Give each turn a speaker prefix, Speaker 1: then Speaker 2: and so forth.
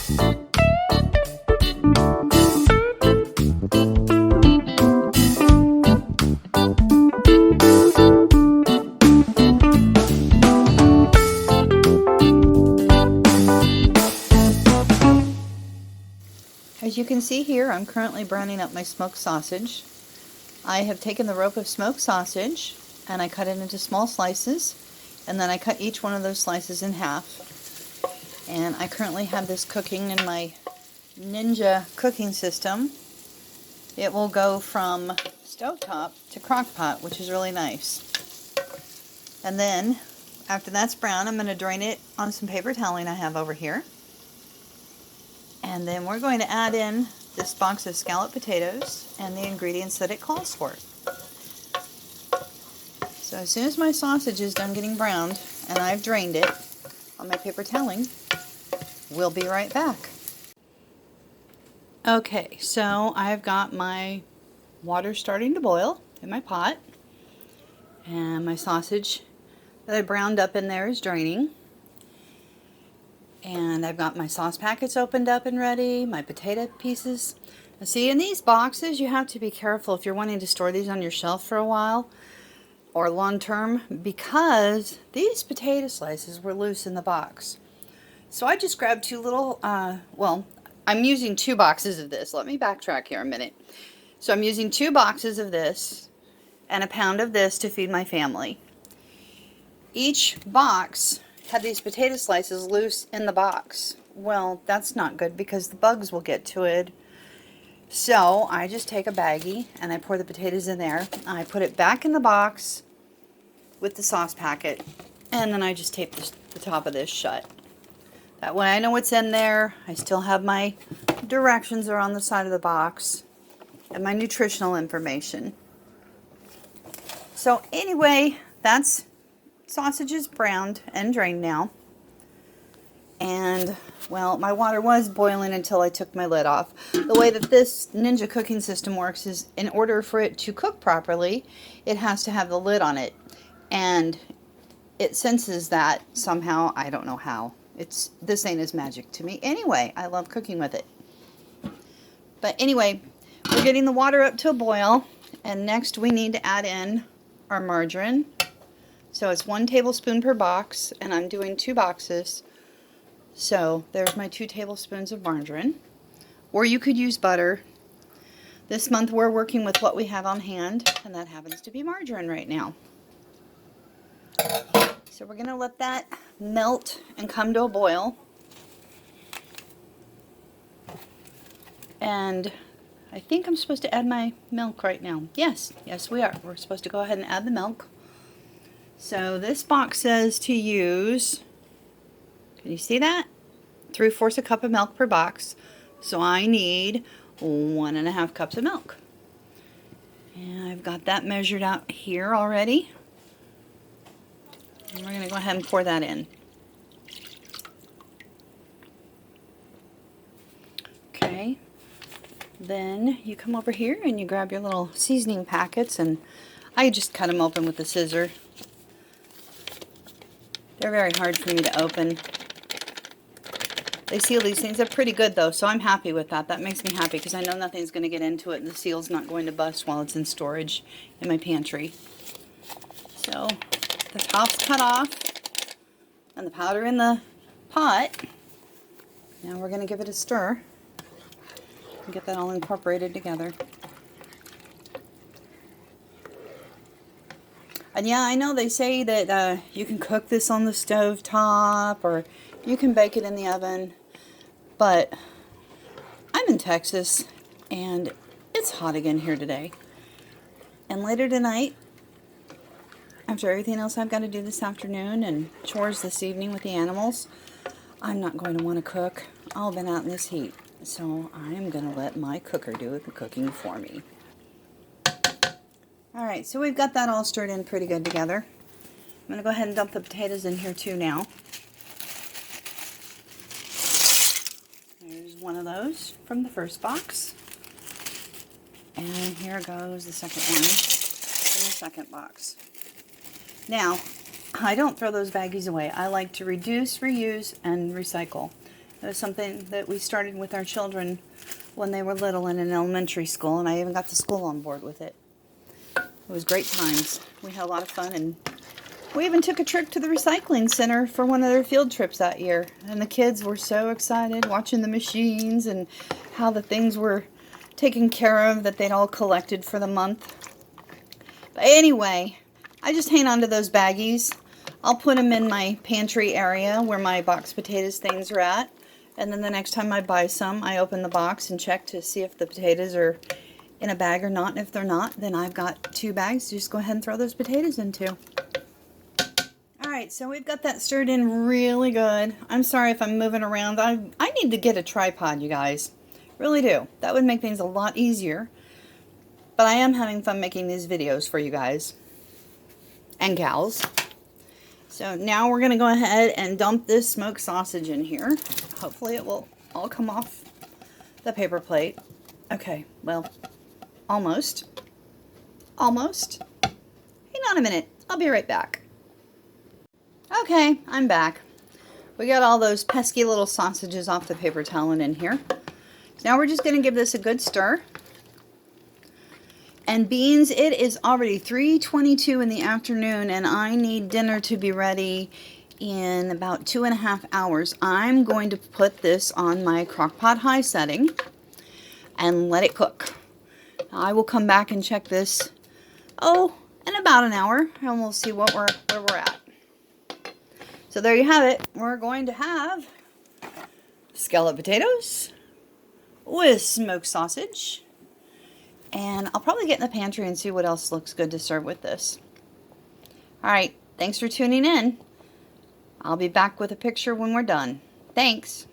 Speaker 1: As you can see here, I'm currently browning up my smoked sausage. I have taken the rope of smoked sausage and I cut it into small slices, and then I cut each one of those slices in half. And I currently have this cooking in my Ninja cooking system. It will go from stovetop to crockpot, which is really nice. And then after that's brown, I'm going to drain it on some paper toweling I have over here. And then we're going to add in this box of scalloped potatoes and the ingredients that it calls for. So as soon as my sausage is done getting browned and I've drained it on my paper toweling, we'll be right back. Okay, so I've got my water starting to boil in my pot, and my sausage that I browned up in there is draining. And I've got my sauce packets opened up and ready, my potato pieces. Now see, in these boxes, you have to be careful if you're wanting to store these on your shelf for a while or long term, because these potato slices were loose in the box. So I just grabbed two little, well, I'm using 2 boxes of this. Let me backtrack here a minute. So I'm using 2 boxes of this and a pound of this to feed my family. Each box had these potato slices loose in the box. Well, that's not good because the bugs will get to it. So I just take a baggie and I pour the potatoes in there. I put it back in the box with the sauce packet, and then I just tape the top of this shut. That way I know what's in there. I still have my directions are on the side of the box and my nutritional information. So anyway, that's sausage is browned and drained now. And, well, my water was boiling until I took my lid off. The way that this Ninja cooking system works is, in order for it to cook properly, it has to have the lid on it. And it senses that somehow. I don't know how. This ain't as magic to me. Anyway, I love cooking with it. But anyway, we're getting the water up to a boil. And next we need to add in our margarine. So it's 1 tablespoon per box, and I'm doing 2 boxes. So there's my 2 tablespoons of margarine. Or you could use butter. This month we're working with what we have on hand, and that happens to be margarine right now. So we're going to let that melt and come to a boil. And I think I'm supposed to add my milk right now. Yes, we are. We're supposed to go ahead and add the milk. So this box says to use, can you see that? 3/4 a cup of milk per box. So I need 1.5 cups of milk. And I've got that measured out here already. And we're going to go ahead and pour that in. Okay. Then you come over here and you grab your little seasoning packets, and I just cut them open with a scissor. They're very hard for me to open. They seal these things up pretty good though, so I'm happy with that. That makes me happy because I know nothing's going to get into it and the seal's not going to bust while it's in storage in my pantry. So the top's cut off and the powder in the pot. Now we're going to give it a stir and get that all incorporated together. And yeah, I know they say that you can cook this on the stove top or you can bake it in the oven, but I'm in Texas and it's hot again here today. And later tonight, after everything else I've got to do this afternoon and chores this evening with the animals, I'm not going to want to cook. I'll have been out in this heat, so I'm going to let my cooker do the cooking for me. Alright, so we've got that all stirred in pretty good together. I'm going to go ahead and dump the potatoes in here too now. There's one of those from the first box. And here goes the second one from the second box. Now, I don't throw those baggies away. I like to reduce, reuse, and recycle. It was something that we started with our children when they were little and in elementary school, and I even got the school on board with it. It was great times. We had a lot of fun, and we even took a trip to the recycling center for one of their field trips that year. And the kids were so excited watching the machines and how the things were taken care of that they'd all collected for the month. But anyway, I just hang on to those baggies. I'll put them in my pantry area where my box potatoes things are at. And then the next time I buy some, I open the box and check to see if the potatoes are in a bag or not. And if they're not, then I've got 2 bags to just go ahead and throw those potatoes into. Alright, so we've got that stirred in really good. I'm sorry if I'm moving around. I need to get a tripod, you guys. Really do. That would make things a lot easier. But I am having fun making these videos for you guys. And gals. So now we're going to go ahead and dump this smoked sausage in here. Hopefully it will all come off the paper plate. Okay, well, almost. Almost. Hang on a minute. I'll be right back. Okay, I'm back. We got all those pesky little sausages off the paper towel and in here. So now we're just going to give this a good stir. And beans, it is already 3:22 in the afternoon, and I need dinner to be ready in about 2.5 hours. I'm going to put this on my crockpot high setting and let it cook. I will come back and check this, in about an hour, and we'll see where we're at. So there you have it. We're going to have scalloped potatoes with smoked sausage. And I'll probably get in the pantry and see what else looks good to serve with this. Alright, thanks for tuning in. I'll be back with a picture when we're done. Thanks.